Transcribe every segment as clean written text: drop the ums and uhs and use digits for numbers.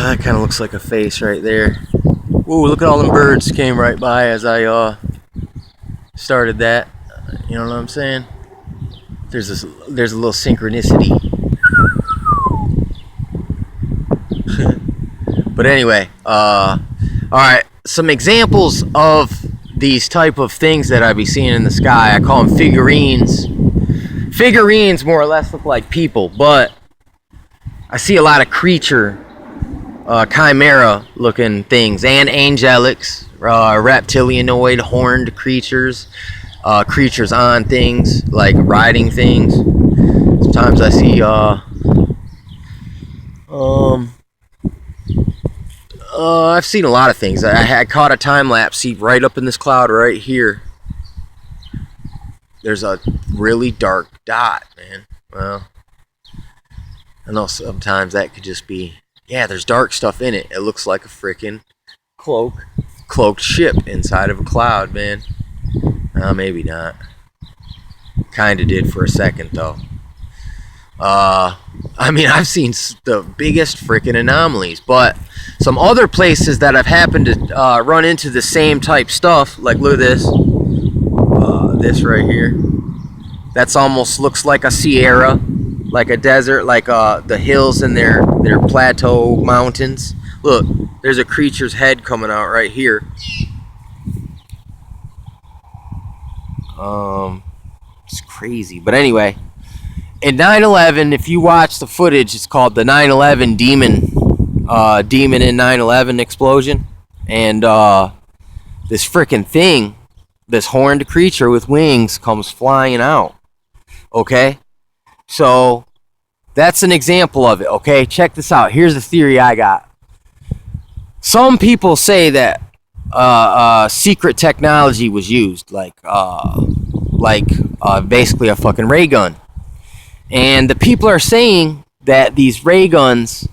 That kind of looks like a face right there. Whoa, look at all them birds came right by as I started that. You know what I'm saying? There's a little synchronicity. But anyway, all right, some examples of these type of things that I be seeing in the sky. I call them figurines. Figurines more or less look like people, but I see a lot of creature, chimera looking things, and angelics, reptilianoid horned creatures, creatures on things, like riding things. Sometimes I see I've seen a lot of things. I had caught a time lapse. See, right up in this cloud right here, there's a really dark dot, man. Well, I know sometimes that could just be, yeah, there's dark stuff in it. It looks like a freaking cloaked ship inside of a cloud, man. Maybe not. Kinda did for a second, though. I mean, I've seen the biggest freaking anomalies, but some other places that I've happened to run into the same type stuff, like look at this. This right here. That's almost looks like a Sierra, like a desert, like the hills and their plateau mountains. Look, there's a creature's head coming out right here. It's crazy. But anyway, in 9/11, if you watch the footage, it's called the 9/11 Demon in 9/11 explosion. And this freaking thing, this horned creature with wings comes flying out. Okay? So, that's an example of it. Okay? Check this out. Here's the theory I got. Some people say that secret technology was used, like basically a fucking ray gun. And the people are saying that these ray guns,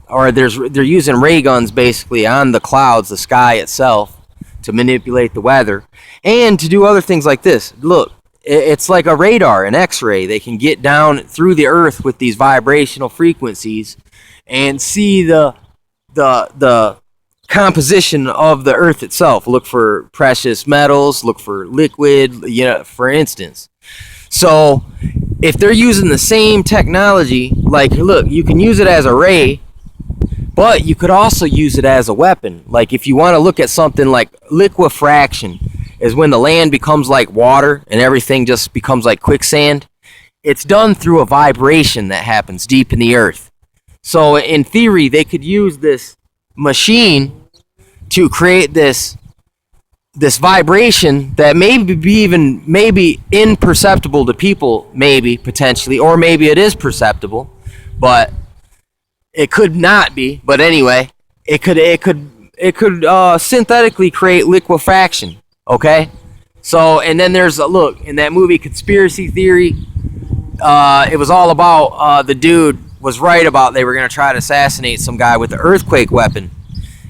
or they're using ray guns basically on the clouds, the sky itself, to manipulate the weather, and to do other things like this. Look, it's like a radar, an X-ray. They can get down through the earth with these vibrational frequencies and see the composition of the earth itself. Look for precious metals, look for liquid, for instance. So if they're using the same technology, like, look, you can use it as a ray, but you could also use it as a weapon. Like, if you want to look at something like liquefaction, is when the land becomes like water and everything just becomes like quicksand. It's done through a vibration that happens deep in the earth. So in theory, they could use this machine to create this vibration that maybe imperceptible to people, maybe potentially, or maybe it is perceptible, but it could not be. But anyway, it could synthetically create liquefaction. Okay, so and then there's look in that movie Conspiracy Theory. It was all about the dude was right about they were gonna try to assassinate some guy with the earthquake weapon.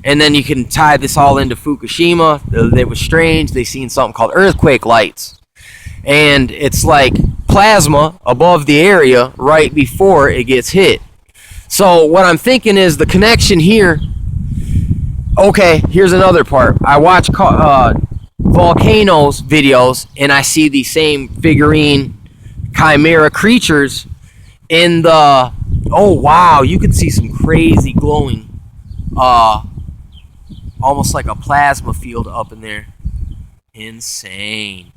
And then you can tie this all into Fukushima. It was strange. They seen something called earthquake lights. And it's like plasma above the area right before it gets hit. So what I'm thinking is the connection here. Okay, here's another part. I watch volcanoes videos and I see the same figurine chimera creatures in the... Oh, wow. You can see some crazy glowing... almost like a plasma field up in there. Insane.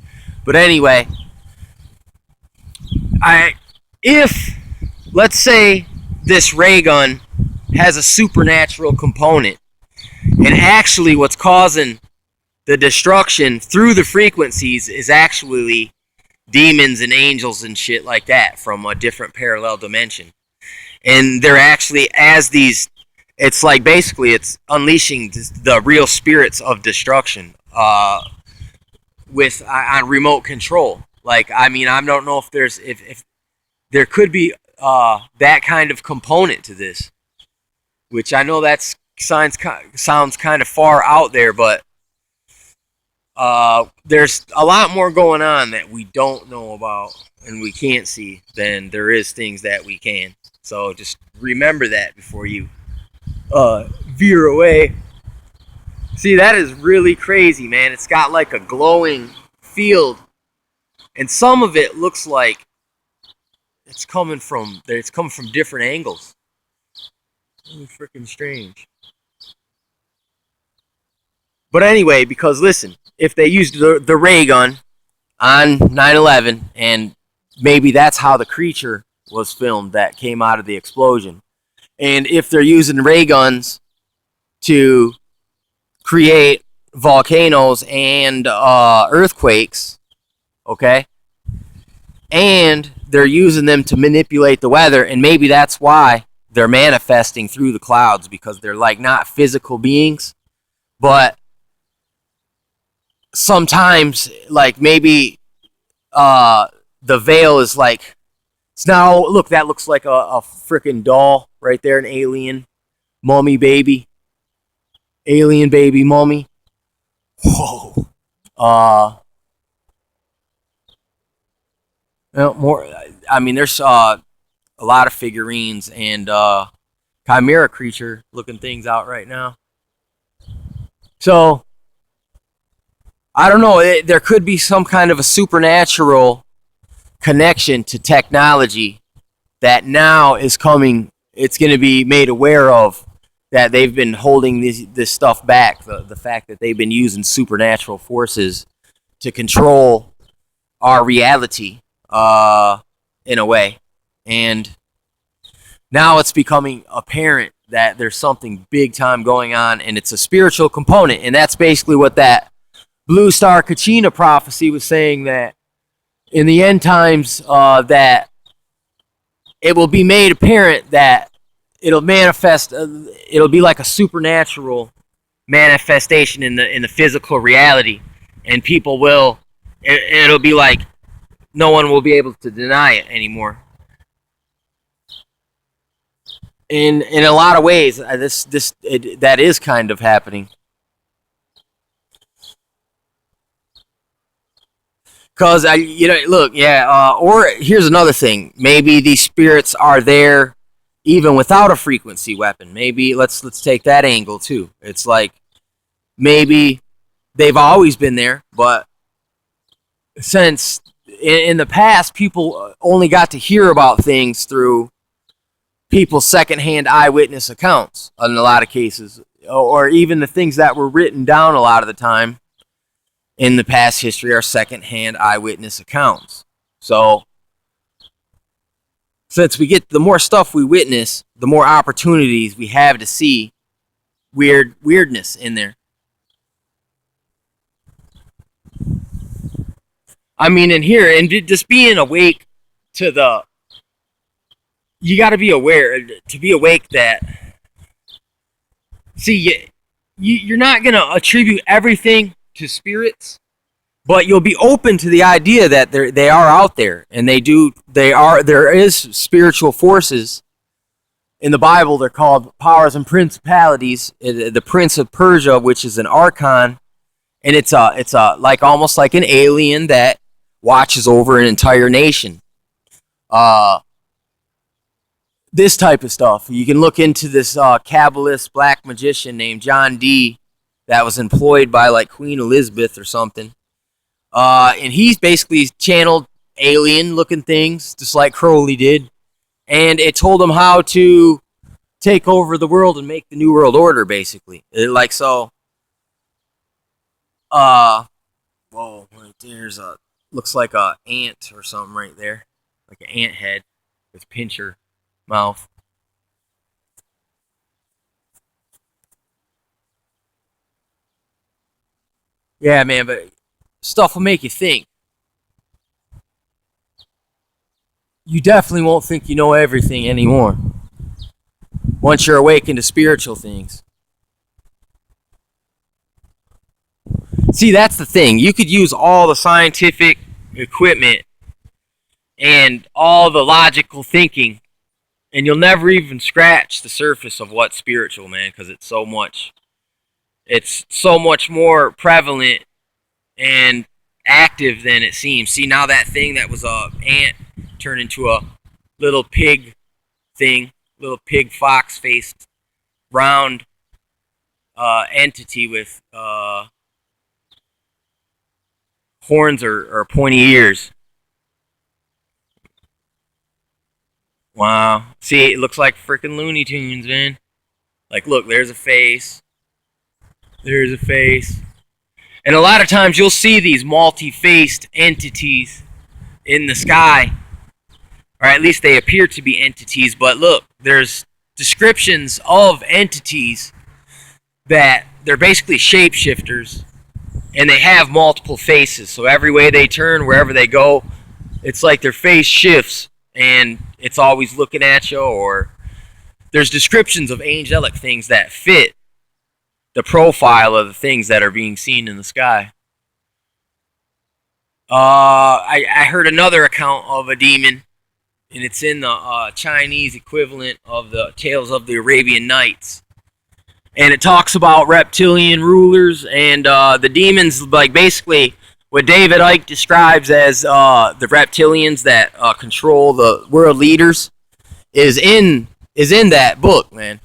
But anyway, if let's say this ray gun has a supernatural component, and actually what's causing the destruction through the frequencies is actually demons and angels and shit like that from a different parallel dimension, and they're actually as these... It's like basically it's unleashing the real spirits of destruction with on remote control. Like, I mean, I don't know if there's if there could be that kind of component to this, which I know that sounds kind of far out there, but there's a lot more going on that we don't know about and we can't see than there is things that we can. So just remember that before you veer away. See, that is really crazy, man. It's got like a glowing field, and some of it looks like it's coming from different angles. Really freaking strange. But anyway, because listen, if they used the ray gun on 9/11, and maybe that's how the creature was filmed that came out of the explosion, and if they're using ray guns to create volcanoes and earthquakes, okay, and they're using them to manipulate the weather, and maybe that's why they're manifesting through the clouds, because they're like not physical beings, but sometimes like maybe the veil is like, it's now, look, that looks like a freaking doll right there, an alien mummy baby, alien baby mummy. Whoa. More, I mean, there's a lot of figurines and chimera creature looking things out right now. So I don't know. There could be some kind of a supernatural connection to technology that now is coming. It's going to be made aware of, that they've been holding this stuff back. The fact that they've been using supernatural forces to control our reality in a way. And now it's becoming apparent that there's something big time going on, and it's a spiritual component. And that's basically what that Blue Star Kachina prophecy was saying, that in the end times, that it will be made apparent that it'll manifest. It'll be like a supernatural manifestation in the physical reality, and people will. It'll be like no one will be able to deny it anymore. In a lot of ways, that is kind of happening. Because look, yeah. Or here's another thing. Maybe these spirits are there even without a frequency weapon. Maybe let's take that angle too. It's like maybe they've always been there, but since in the past people only got to hear about things through people's secondhand eyewitness accounts in a lot of cases, or even the things that were written down a lot of the time in the past history are secondhand eyewitness accounts. So since we get, the more stuff we witness, the more opportunities we have to see weirdness in there. I mean, in here, and just being awake to the, you got to be aware, to be awake that, see, you're not going to attribute everything to spirits, but you'll be open to the idea that they are out there, and there is spiritual forces. In the Bible, they're called powers and principalities. The Prince of Persia, which is an archon, and it's like almost like an alien that watches over an entire nation. This type of stuff. You can look into this Kabbalist black magician named John Dee that was employed by like Queen Elizabeth or something. And he's basically channeled alien-looking things, just like Crowley did. And it told him how to take over the world and make the New World Order, basically. Like so. Whoa, right there's looks like a ant or something right there. Like an ant head with pincher mouth. Yeah, man, but stuff will make you think. You definitely won't think you know everything anymore once you're awakened to spiritual things. See, that's the thing. You could use all the scientific equipment and all the logical thinking, and you'll never even scratch the surface of what's spiritual, man, because it's so much more prevalent and active than it seems. See, now that thing that was a ant turned into a little pig thing, little pig fox faced round entity with horns or pointy ears. Wow. See, it looks like freaking Looney Tunes, man. Like, look, there's a face. There's a face. And a lot of times you'll see these multi-faced entities in the sky. Or at least they appear to be entities. But look, there's descriptions of entities that they're basically shapeshifters. And they have multiple faces. So every way they turn, wherever they go, it's like their face shifts. And it's always looking at you. Or there's descriptions of angelic things that fit the profile of the things that are being seen in the sky. I heard another account of a demon, and it's in the Chinese equivalent of the Tales of the Arabian Nights. And it talks about reptilian rulers, and the demons, like basically what David Icke describes as the reptilians that control the world leaders, is in that book, man.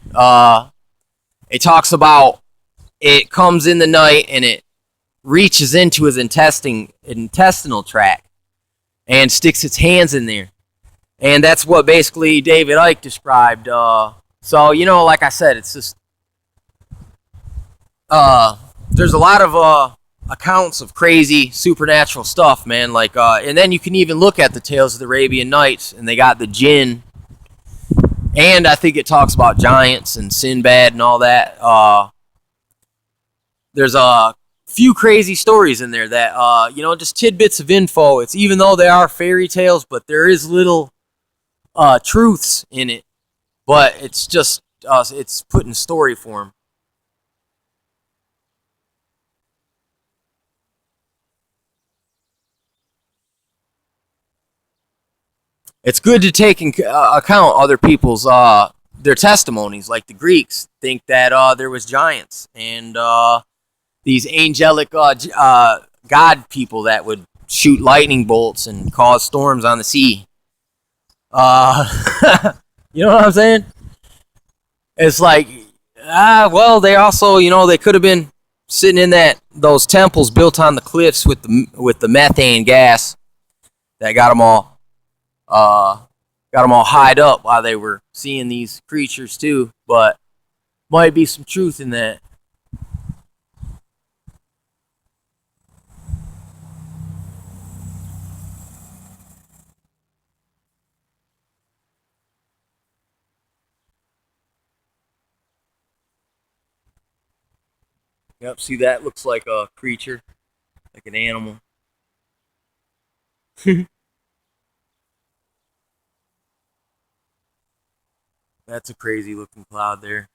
It talks about it comes in the night and it reaches into his intestinal tract and sticks its hands in there. And that's what basically David Icke described. So, like I said, it's just... there's a lot of accounts of crazy supernatural stuff, man. Like, and then you can even look at the Tales of the Arabian Nights, and they got the jinn. And I think it talks about giants and Sinbad and all that. There's a few crazy stories in there that, just tidbits of info. It's even though they are fairy tales, but there is little truths in it. But it's just, it's put in story form. It's good to take into account other people's their testimonies. Like the Greeks think that there was giants and these angelic god people that would shoot lightning bolts and cause storms on the sea. You know what I'm saying? It's like, they also, they could have been sitting in those temples built on the cliffs with the methane gas that got them all hied up while they were seeing these creatures too. But might be some truth in that. Yep, see that looks like a creature, like an animal. That's a crazy looking cloud there.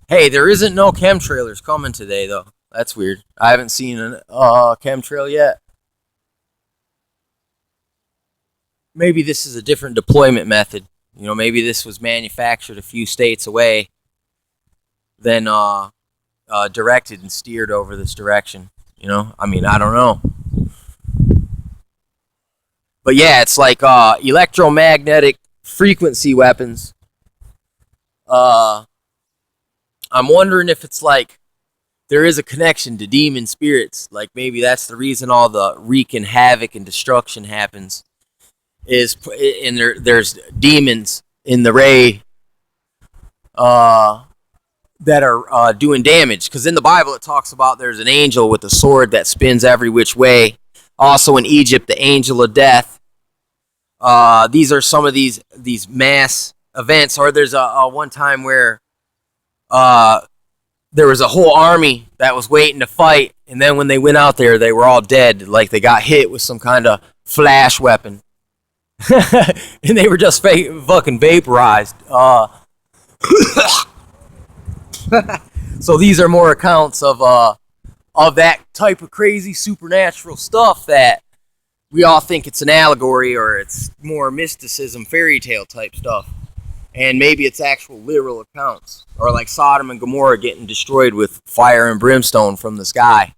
Hey, there isn't no chemtrailers coming today though. That's weird. I haven't seen a chemtrail yet. Maybe this is a different deployment method. Maybe this was manufactured a few states away, then directed and steered over this direction. I don't know. But yeah, it's like electromagnetic frequency weapons. I'm wondering if it's like there is a connection to demon spirits. Like maybe that's the reason all the wreaking havoc and destruction happens. And there's demons in the ray that are doing damage. Because in the Bible it talks about there's an angel with a sword that spins every which way. Also in Egypt, the angel of death. These are some of these mass events. Or there's a one time where there was a whole army that was waiting to fight, and then when they went out there, they were all dead. Like they got hit with some kind of flash weapon. And they were just fucking vaporized. So these are more accounts of that type of crazy supernatural stuff that we all think it's an allegory or it's more mysticism, fairy tale type stuff. And maybe it's actual literal accounts. Or like Sodom and Gomorrah getting destroyed with fire and brimstone from the sky.